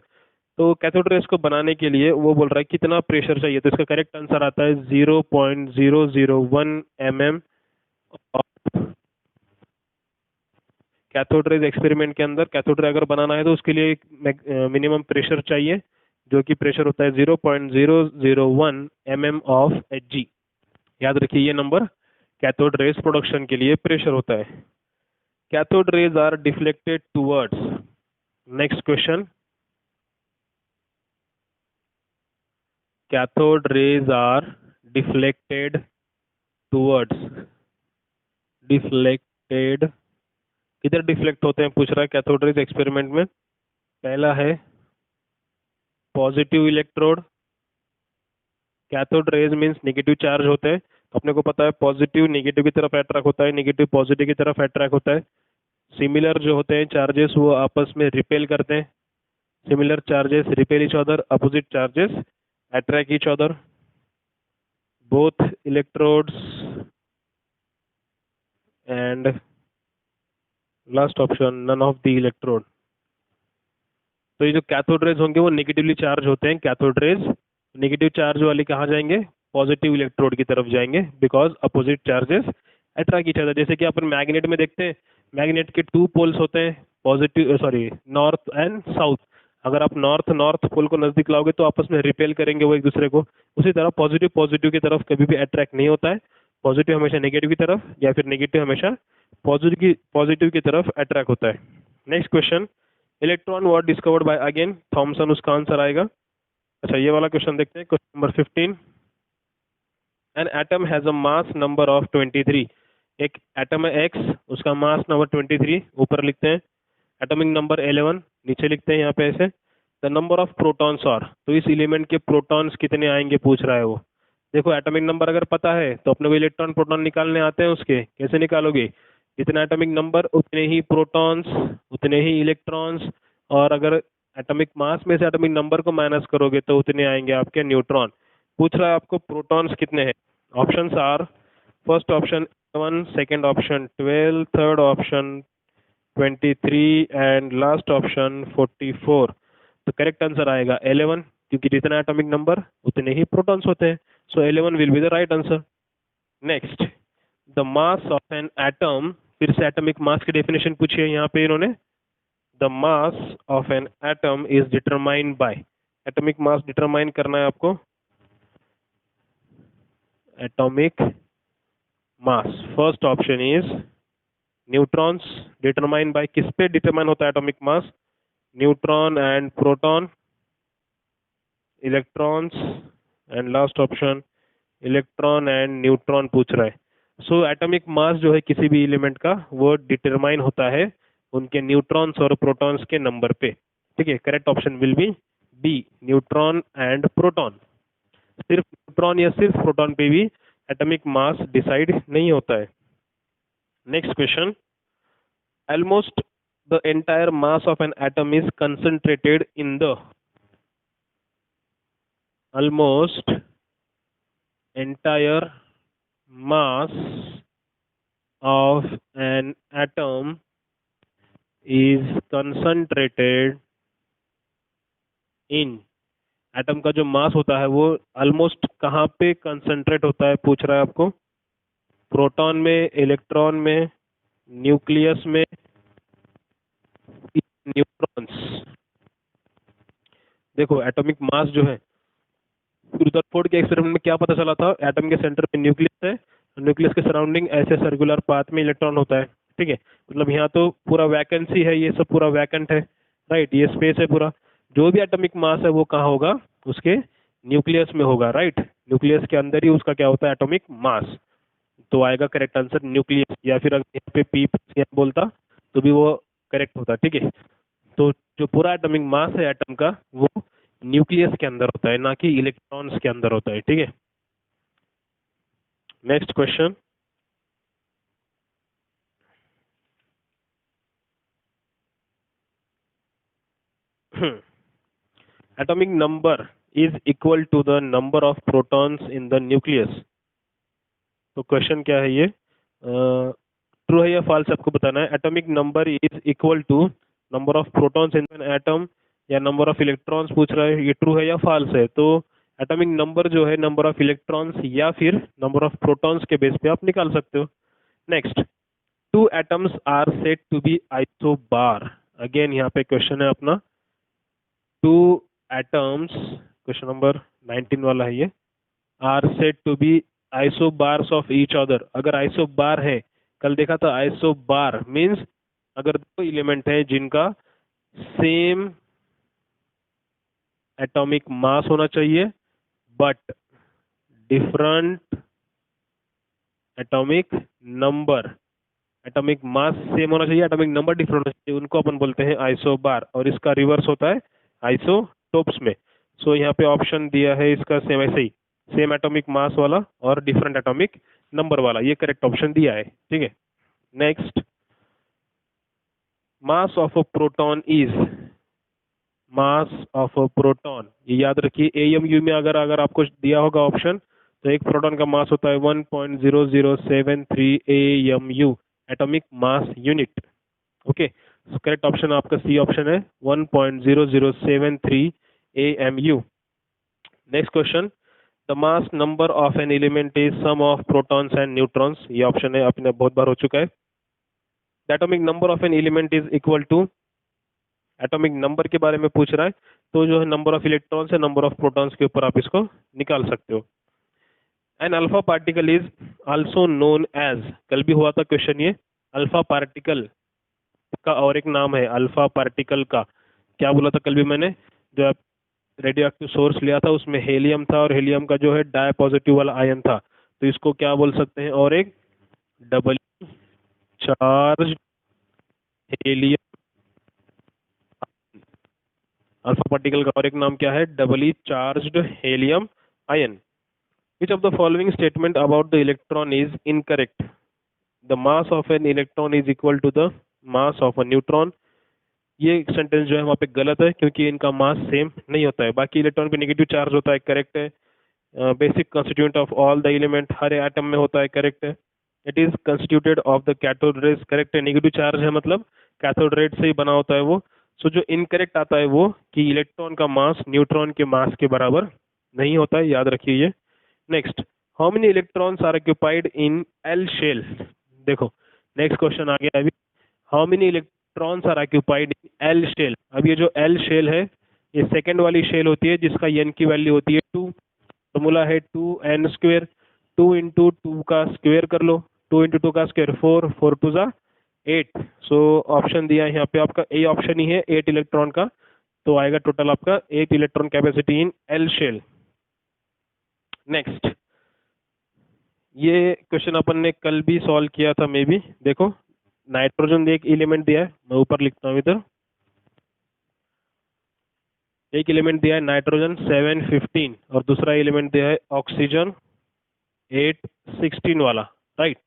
तो कैथोड रेज को बनाने के लिए वो बोल रहा है कितना प्रेशर चाहिए, तो इसका करेक्ट आंसर आता है 0.001 mm। कैथोड रेज एक्सपेरिमेंट के अंदर कैथोड रे अगर बनाना है तो उसके लिए एक मिनिमम प्रेशर चाहिए, जो कि प्रेशर होता है 0.001 mm ऑफ Hg। याद रखिए ये नंबर कैथोड रेज प्रोडक्शन के लिए प्रेशर होता है। Cathode rays are deflected towards, next question, cathode rays are deflected towards, deflected, किधर डिफ्लेक्ट होते हैं पूछ रहा है कैथोड रेज एक्सपेरिमेंट में। पहला है positive electrode, cathode rays means negative charge होते हैं, तो अपने को पता है पॉजिटिव नेगेटिव की तरफ अट्रैक्ट होता है, नेगेटिव पॉजिटिव की तरफ अट्रैक्ट होता है। सिमिलर जो होते हैं चार्जेस वो आपस में रिपेल करते हैं, similar charges repel each other, opposite charges attract each other, both electrodes, and last option none of the electrode। तो ये जो कैथोड रेज होंगे वो नेगेटिवली चार्ज होते हैं, कैथोड रेज नेगेटिव चार्ज वाले कहाँ जाएंगे, पॉजिटिव इलेक्ट्रोड की तरफ जाएंगे, because opposite charges attract each other. जैसे कि अपन मैग्नेट में देखते हैं, मैग्नेट के 2 पोल्स होते हैं, positive sorry north and south. अगर आप नॉर्थ पोल को नजदीक लाओगे तो आपस में रिपेल करेंगे वो एक दूसरे को। उसी तरह पॉजिटिव की तरफ कभी भी अट्रैक्ट नहीं होता है, पॉजिटिव हमेशा नेगेटिव की तरफ या फिर नेगेटिव हमेशा पॉजिटिव की तरफ अट्रैक्ट होता है। Next question, electron were discovered by again Thomson, उसका आंसर आएगा। अच्छा ये वाला क्वेश्चन देखते हैं, question number 15, an atom has a mass number of 23। एक एटम है एक्स, उसका मास नंबर 23 ऊपर लिखते हैं, एटॉमिक नंबर 11 नीचे लिखते हैं यहाँ पे ऐसे। The number of protons are, तो इस एलिमेंट के प्रोटॉन्स कितने आएंगे पूछ रहा है वो। देखो एटॉमिक नंबर अगर पता है तो अपने को इलेक्ट्रॉन प्रोटॉन निकालने आते हैं उसके, कैसे निकालोगे, जितना एटॉमिक नंबर उतने ही प्रोटॉन्स उतने ही इलेक्ट्रॉन्स, और अगर एटॉमिक मास में से एटॉमिक नंबर को माइनस करोगे तो उतने आएंगे आपके न्यूट्रॉन। पूछ रहा है आपको प्रोटॉन्स कितने हैं, options are first option 1, second option 12, third option 23 and last option 44। तो करेक्ट आंसर आएगा 11, क्योंकि जितना एटॉमिक नंबर उतने ही प्रोटॉन्स होते हैं। सो 11 will be the right answer. Next, the mass of an atom, फिर से एटॉमिक मास की डेफिनेशन पूछी है यहाँ पे इन्होंने। The mass of an atom is determined by, atomic mass determine करना है आपको। Atomic mass, first option is neutrons, determine by, किस पे डिटरमाइन होता है atomic mass? Neutron and proton, electrons, and last option electron and neutron पूछ रहा है। सो एटॉमिक मास जो है किसी भी एलिमेंट का, वो डिटरमाइन होता है उनके न्यूट्रॉन्स और प्रोटॉन्स के नंबर पे। ठीक है, correct option will B D, neutron and proton. सिर्फ न्यूट्रॉन या सिर्फ प्रोटॉन पे भी एटॉमिक मास डिसाइड नहीं होता है। Next question, almost the entire mass of an atom is concentrated in the, almost entire mass of an atom is concentrated in, atom का जो मास होता है वो ऑलमोस्ट कहाँ पे कंसंट्रेट होता है पूछ रहा है आपको? प्रोटॉन में, इलेक्ट्रॉन में, न्यूक्लियस में, न्यूट्रॉन्स। देखो एटॉमिक मास जो है, रुदरफोर्ड के एक्सपेरिमेंट में क्या पता चला था? एटम के सेंटर पे न्यूक्लियस है, न्यूक्लियस के सराउंडिंग ऐसे सर्कुलर पाथ में इलेक्ट्रॉन होता है। ठीक है, मतलब यहाँ तो पूरा वैकेंसी है, ये सब पूरा वैकेंट है, राइट, ये स्पेस है पूरा। जो भी एटॉमिक मास है वो कहाँ होगा? उसके न्यूक्लियस में होगा, राइट। न्यूक्लियस के अंदर ही उसका क्या होता है? Atomic mass. तो आएगा करेक्ट आंसर न्यूक्लियस, या फिर अगर यहाँ पे पी बोलता तो भी वो करेक्ट होता। ठीक है, तो जो पूरा एटॉमिक मास है एटम का, वो न्यूक्लियस के अंदर होता है, ना कि इलेक्ट्रॉन्स के अंदर होता है। ठीक है, next question, atomic number is equal to the number of protons in the nucleus। तो क्वेश्चन क्या है ये? ट्रू है या फॉल्स आपको बताना है। Atomic number is equal to number of protons in an atom, या नंबर ऑफ इलेक्ट्रॉन्स पूछ रहा है, ये ट्रू है या फॉल्स है? तो एटॉमिक नंबर जो है नंबर ऑफ इलेक्ट्रॉन्स या फिर नंबर ऑफ प्रोटॉन्स के बेस पे आप निकाल सकते हो। Next, two atoms are said to be isobar. Again यहाँ पे क्वेश्चन है अपना, टू एटम्स, क्वेश्चन नंबर 19 वाला है ये, are said to be isobars of each other. अगर आइसोबार है, कल देखा था आइसोबार मींस अगर दो एलिमेंट हैं जिनका सेम एटॉमिक मास होना चाहिए but different atomic number, atomic mass same होना चाहिए, एटॉमिक नंबर डिफरेंट होना चाहिए, उनको अपन बोलते हैं आइसोबार। और इसका रिवर्स होता है आइसोटोप्स में। सो यहाँ पे ऑप्शन दिया है इसका सेम ऐसे ही, सेम एटॉमिक मास वाला और डिफरेंट एटॉमिक नंबर वाला, ये करेक्ट ऑप्शन दिया है। ठीक है, next, mass of a proton is, mass of a proton, ये याद रखिए एएमयू में अगर अगर आपको दिया होगा ऑप्शन, तो एक प्रोटॉन का मास होता है 1.0073 AMU, atomic mass unit. Okay, so correct option आपका सी ऑप्शन है, 1.0073 AMU। Next question, the mass number of an element is sum of protons and neutrons. ये ऑप्शन है, अपने बहुत बार हो चुका है। The atomic number of an element is equal to, atomic number के बारे में पूछ रहा है, तो जो है नंबर ऑफ इलेक्ट्रॉन्स है नंबर ऑफ प्रोटॉन्स के ऊपर आप इसको निकाल सकते हो। An alpha particle is also known as, कल भी हुआ था क्वेश्चन ये, अल्फा पार्टिकल का और एक नाम है अल्फा पार्टिकल का, क्या बोला था कल भी मैंने? जो आप रेडियो एक्टिव सोर्स लिया था उसमें हेलियम था, और हेलियम का जो है डाई पॉजिटिव वाला आयन था, तो इसको क्या बोल सकते हैं? और एक double charge helium, alpha particle का और एक नाम क्या है? Doubly charged helium ion. Which of the following statement about the electron is incorrect? The mass of an electron is equal to the mass of a neutron। ये सेंटेंस जो है वहाँ पे गलत है, क्योंकि इनका मास सेम नहीं होता है। बाकी इलेक्ट्रॉन पे नेगेटिव चार्ज होता है, करेक्ट है। Basic constituent of all the element, her atom में होता है, करेक्ट है। It is constituted of the cathode rays, correct है। नेगेटिव चार्ज है मतलब कैथोड रेज से ही बना होता है वो। सो जो इनकरेक्ट आता है वो कि इलेक्ट्रॉन का मास न्यूट्रॉन के मास के बराबर नहीं होता है, याद रखिए ये। Next, how many electrons are occupied in L shell. देखो नेक्स्ट क्वेश्चन आ गया अभी, how many electrons are occupied in L shell. अब ये जो एल शेल है ये सेकेंड वाली शेल होती है जिसका एन की वैल्यू होती है 2। फॉर्मूला है 2n², 2 × 2 का स्क्वेयर कर लो, 2 × 2 का स्क्वेयर 4, 4 × 2 = 8। सो ऑप्शन दिया है यहाँ पे आपका ए ऑप्शन ही है 8 इलेक्ट्रॉन का, तो आएगा टोटल आपका 8 electron capacity in L shell. Next, ये क्वेश्चन अपन ने कल भी सॉल्व किया था मे बी। देखो नाइट्रोजन एक एलिमेंट दिया है, मैं ऊपर लिखता हूँ इधर, एक एलिमेंट दिया है नाइट्रोजन 715 और दूसरा एलिमेंट दिया है ऑक्सीजन 816 वाला, राइट।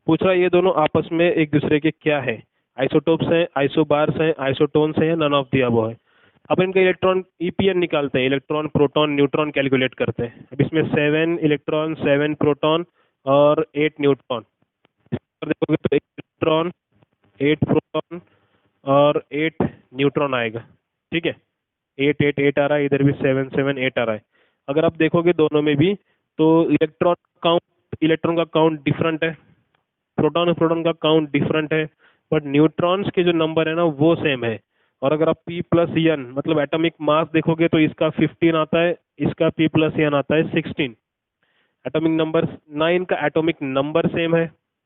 पूछ रहा है ये दोनों आपस में एक दूसरे के क्या है, आइसोटोप्स हैं, आइसोबार्स हैं, आइसोटोन्स हैं, नन ऑफ द अबव है। अब इनका इलेक्ट्रॉन ईपीएन निकालते हैं, इलेक्ट्रॉन प्रोटॉन न्यूट्रॉन कैलकुलेट करते हैं। अब इसमें 7 इलेक्ट्रॉन, 7 प्रोटॉन और 8 न्यूट्रॉन। देखोगे तो 8 इलेक्ट्रॉन, 8 प्रोटॉन और 8 न्यूट्रॉन आएगा, ठीक है। 8 8 8 आ रहा है, इधर भी 7 7 8 आ रहा है। अगर आप देखोगे दोनों में भी तो इलेक्ट्रॉन का काउंट डिफरेंट है, प्रोटॉन और प्रोटॉन का काउंट डिफरेंट है, बट न्यूट्रॉन्स के जो नंबर है ना वो सेम है। और अगर आप P+N मतलब एटॉमिक मास देखोगे तो इसका 15 आता है, इसका P+N आता है 16। एटॉमिक नंबर ना, इनका एटॉमिक नंबर सेम है,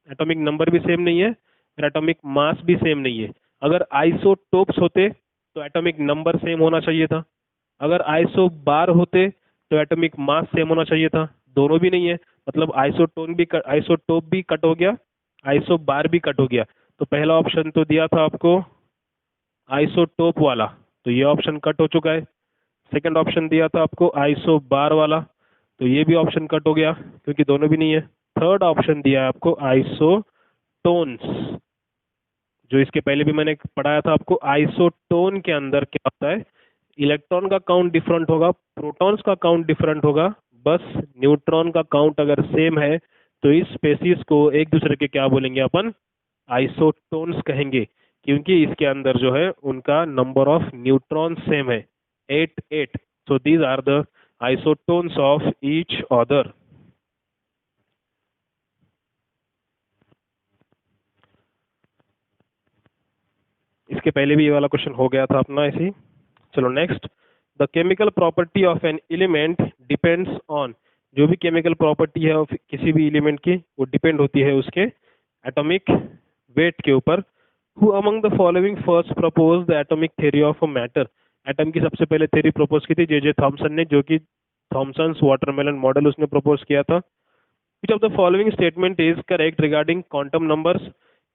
एटॉमिक नंबर भी सेम नहीं है और एटॉमिक मास भी सेम नहीं है। अगर आइसोटोप्स होते तो एटॉमिक नंबर सेम होना चाहिए था, अगर आइसोबार होते तो एटॉमिक मास सेम होना चाहिए था, दोनों भी नहीं है। मतलब आइसोटोप भी कट हो गया, आइसोबार भी कट हो गया। तो पहला ऑप्शन तो दिया था आपको आइसोटोप वाला, तो ये ऑप्शन कट हो चुका है। सेकंड ऑप्शन दिया था आपको आइसोबार वाला, तो ये भी ऑप्शन कट हो गया क्योंकि दोनों भी नहीं है। थर्ड ऑप्शन दिया है आपको आइसोटोन्स, जो इसके पहले भी मैंने पढ़ाया था आपको। आइसोटोन के अंदर क्या होता है, इलेक्ट्रॉन का काउंट डिफरेंट होगा, प्रोटॉन्स का काउंट डिफरेंट होगा, बस न्यूट्रॉन का काउंट अगर सेम है तो इस स्पेसीज को एक दूसरे के क्या बोलेंगे अपन, आइसोटोन्स कहेंगे, क्योंकि इसके अंदर जो है उनका नंबर ऑफ न्यूट्रॉन सेम है 8 8। So these are the isotones of each other. इसके पहले भी ये वाला क्वेश्चन हो गया था अपना ऐसे ही। चलो next, the chemical property of an element depends on. जो भी केमिकल प्रॉपर्टी है किसी भी एलिमेंट की वो डिपेंड होती है उसके एटॉमिक वेट के ऊपर। Who among the following first propose the atomic theory of a matter. Atom की सबसे पहले थ्योरी प्रपोज की थी जे थॉमसन ने, जो कि थॉमसन्स वाटरमेलन मॉडल उसने प्रपोज किया था। Which of the following statement is correct regarding quantum numbers.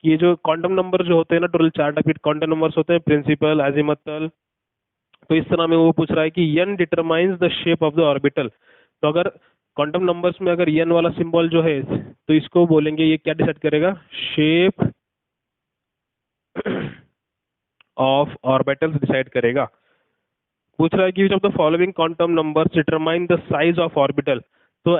ये जो क्वांटम नंबर जो होते हैं ना, टोटल 4 टाइप के क्वांटम नंबर्स होते हैं, प्रिंसिपल, अजीमुथल। तो इस तरह में वो पूछ रहा है कि n determines the shape of the orbital. तो अगर क्वांटम नंबर्स में अगर n वाला सिंबल जो है तो इसको बोलेंगे, ये क्या डिसाइड करेगा, शेप ऑफ ऑर्बिटल्स डिसाइड करेगा। पूछ रहा है कि which of the following quantum numbers determine the size of orbital. तो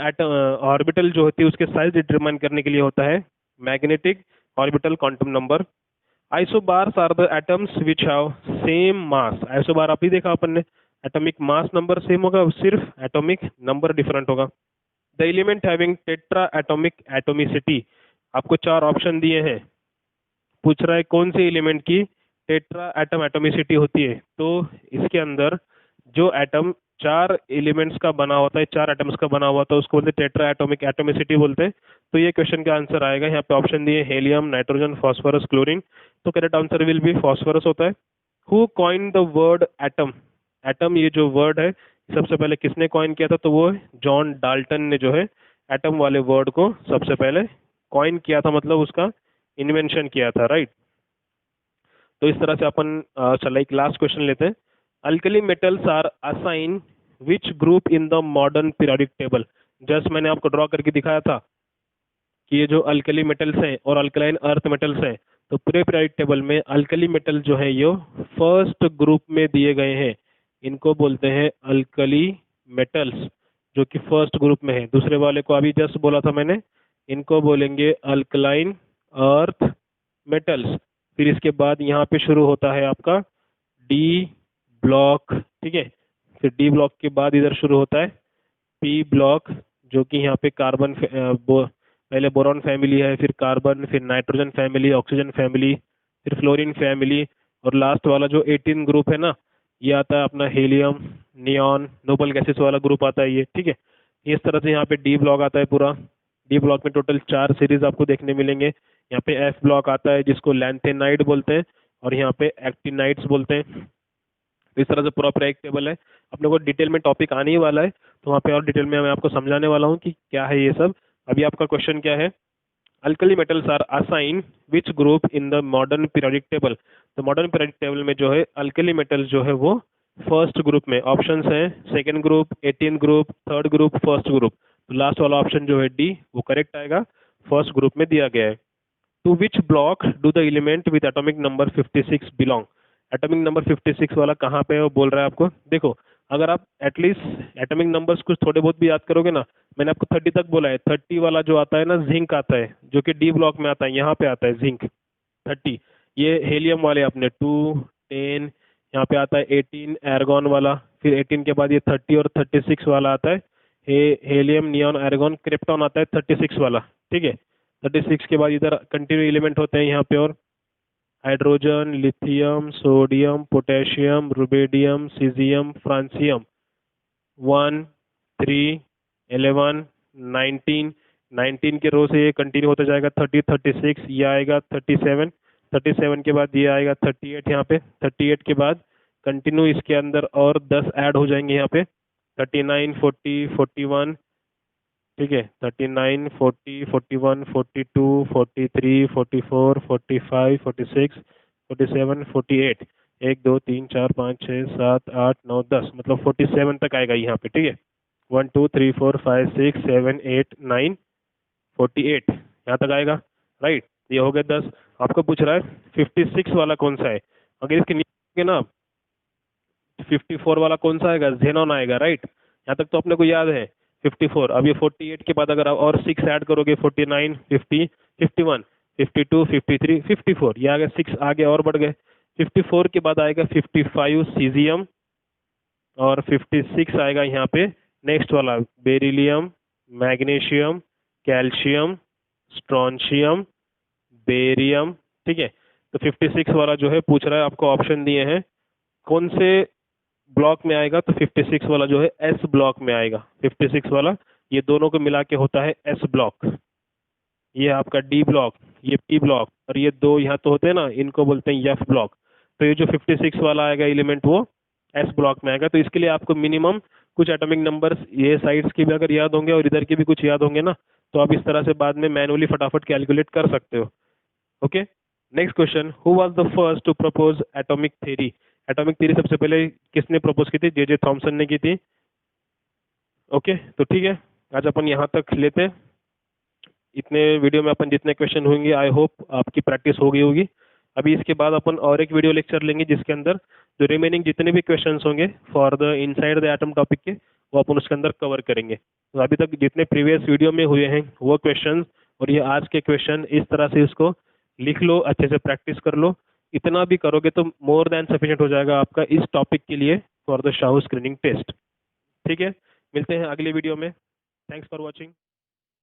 ऑर्बिटल जो होती है उसके साइज डिटरमाइन करने के लिए होता है magnetic orbital quantum number. Isobars are the atoms which have same mass. Isobar आप ही देखा अपन ने, एटॉमिक मास नंबर सेम होगा, सिर्फ एटॉमिक नंबर डिफरेंट होगा। The element having tetra atomic atomicity. आपको 4 ऑप्शन दिए हैं, पूछ रहा है कौन से एलिमेंट की टेट्रा एटम एटोमिसिटी होती है। तो इसके अंदर जो एटम 4 एलिमेंट्स का बना होता है, 4 एटम्स का बना हुआ था, उसको बोलते हैं टेट्रा एटॉमिक एटोमिसिटी बोलते हैं। तो ये क्वेश्चन का आंसर आएगा, यहाँ पे ऑप्शन दिए हेलियम, नाइट्रोजन, फास्फोरस, क्लोरीन। तो correct answer will B phosphorus होता है। Who coin the word atom. Atom ये जो वर्ड है सबसे पहले किसने कॉइन किया था, तो वो जॉन डाल्टन ने जो है एटम वाले वर्ड को सबसे पहले कॉइन किया था, मतलब उसका इन्वेंशन किया था, राइट। तो इस तरह से अपन चला एक लास्ट क्वेश्चन लेते हैं। Alkali metals are assign which group in the modern periodic table. Just मैंने आपको ड्रॉ करके दिखाया था कि ये जो अल्कली मेटल्स हैं और अल्कलाइन अर्थ मेटल्स हैं, तो पूरे पीरियोडिक टेबल में अल्कली मेटल जो है ये फर्स्ट ग्रुप में दिए गए हैं, इनको बोलते हैं अल्कली मेटल्स। जो कि फर्स्ट ग्रुप में है। दूसरे वाले को अभी जस्ट बोला था मैंने, इनको बोलेंगे अल्कलाइन अर्थ मेटल्स। फिर इसके बाद यहाँ पे शुरू होता है आपका डी ब्लॉक, ठीक है। फिर डी ब्लॉक के बाद इधर शुरू होता है पी ब्लॉक, जो कि यहाँ पे कार्बन पहले बोरॉन फैमिली है, फिर कार्बन, फिर नाइट्रोजन फैमिली, ऑक्सीजन फैमिली, फिर फ्लोरीन फैमिली, और लास्ट वाला जो 18 ग्रुप है ना, ये आता है अपना हीलियम, नियॉन, नोबल गैसेस वाला ग्रुप आता है ये, ठीक है। इस तरह से यहाँ पे डी ब्लॉक आता है पूरा। डी ब्लॉक में टोटल 4 सीरीज आपको देखने मिलेंगे। यहाँ पे एफ ब्लॉक आता है जिसको लैंथेनाइड बोलते हैं, और यहाँ पे एक्टिनाइड्स बोलते हैं। इस तरह से पूरा एक टेबल है। अपने को डिटेल में टॉपिक आने ही वाला है, तो वहाँ पे और डिटेल में मैं आपको समझाने वाला हूँ कि क्या है ये सब। अभी आपका क्वेश्चन क्या है, alkali metals are assign which group in the modern periodic table. तो मॉडर्न पीरियोडिक टेबल में जो है अल्कली मेटल्स जो है वो फर्स्ट ग्रुप में। ऑप्शंस हैं second group, 18 group, third group, first group. तो लास्ट वाला ऑप्शन जो है डी वो करेक्ट आएगा, फर्स्ट ग्रुप में दिया गया है। To which block do the element with atomic number 56 belong. Atomic number 56 वाला कहाँ पे है वो बोल रहा है आपको। देखो, अगर आप एटलीस्ट एटॉमिक नंबर्स कुछ थोड़े बहुत भी याद करोगे ना, मैंने आपको 30 तक बोला है, 30 वाला जो आता है ना जिंक आता है, जो कि डी ब्लॉक में आता है, यहाँ पे आता है जिंक 30। ये हेलियम वाले अपने 2, 10, यहाँ पे आता है 18 एर्गॉन वाला। फिर 18 के बाद ये 30 और 36 वाला आता है, हेलियम, नियॉन, एर्गॉन, क्रिप्टॉन आता है 36 वाला, ठीक है। 36 के बाद इधर कंटिन्यू एलिमेंट होते हैं यहाँ पे, और hydrogen, lithium, sodium, potassium, rubidium, caesium, francium. 1, 3, 11, 19, 19 के रो से ये कंटिन्यू होता जाएगा 30, 36, ये आएगा 37, 37 के बाद ये आएगा 38, यहाँ पे 38 के बाद कंटिन्यू इसके अंदर और 10 ऐड हो जाएंगे यहाँ पे 39, 40, 41, ठीक है। 39, 40, 41, 42, 43, 44, 45, 46, 47, 48, 1, 2, 3, 4, 5, 6, 7, 8, 9, 10, मतलब 47 तक आएगा यहाँ पे, ठीक है। 1, 2, 3, 4, 5, 6, 7, 8, 9, 48 यहाँ तक आएगा, राइट। ये हो गया 10। आपको पूछ रहा है 56 वाला कौन सा है। अगर इसके नीचे ना 54 वाला कौन सा आएगा, जेनॉन आएगा, राइट। यहाँ तक तो अपने को याद है 54। अब ये 48 के बाद अगर आप और 6 ऐड करोगे 49, 50, 51, 52, 53, 54, ये आगे 6 आगे और बढ़ गए। 54 के बाद आएगा 55 सीजियम, और 56 आएगा यहाँ पे नेक्स्ट वाला beryllium, magnesium, calcium, strontium, barium, ठीक है। तो 56 वाला जो है पूछ रहा है, आपको ऑप्शन दिए हैं कौन से ब्लॉक में आएगा, तो 56 वाला जो है एस ब्लॉक में आएगा। 56 वाला ये दोनों को मिला के होता है एस ब्लॉक। ये आपका डी ब्लॉक, ये पी ब्लॉक, और ये दो यहाँ तो होते हैं ना, इनको बोलते हैं एफ ब्लॉक। तो ये जो 56 वाला आएगा एलिमेंट वो एस ब्लॉक में आएगा। तो इसके लिए आपको मिनिमम कुछ एटॉमिक नंबर्स ये साइड्स के भी अगर याद होंगे और इधर के भी कुछ याद होंगे ना, तो आप इस तरह से बाद में मैनुअली फटाफट कैलकुलेट कर सकते हो। Okay, next question, who was the first to propose atomic theory. Atomic theory सबसे पहले किसने प्रपोज की थी, जे थॉमसन ने की थी। ओके, तो ठीक है, आज अपन यहाँ तक लेते हैं। इतने वीडियो में अपन जितने क्वेश्चन होंगे आई होप आपकी प्रैक्टिस हो गई होगी। अभी इसके बाद अपन और एक वीडियो लेक्चर लेंगे जिसके अंदर जो रिमेनिंग जितने भी क्वेश्चंस होंगे for the inside the atom topic के, वो अपन उसके अंदर कवर करेंगे। तो अभी तक जितने प्रीवियस वीडियो में हुए हैं वो क्वेश्चंस और ये आज के क्वेश्चन, इस तरह से इसको लिख लो, अच्छे से प्रैक्टिस कर लो। इतना भी करोगे तो मोर देन सफिशिएंट हो जाएगा आपका इस टॉपिक के लिए for the Shahu screening test. ठीक है, मिलते हैं अगले वीडियो में। Thanks for watching.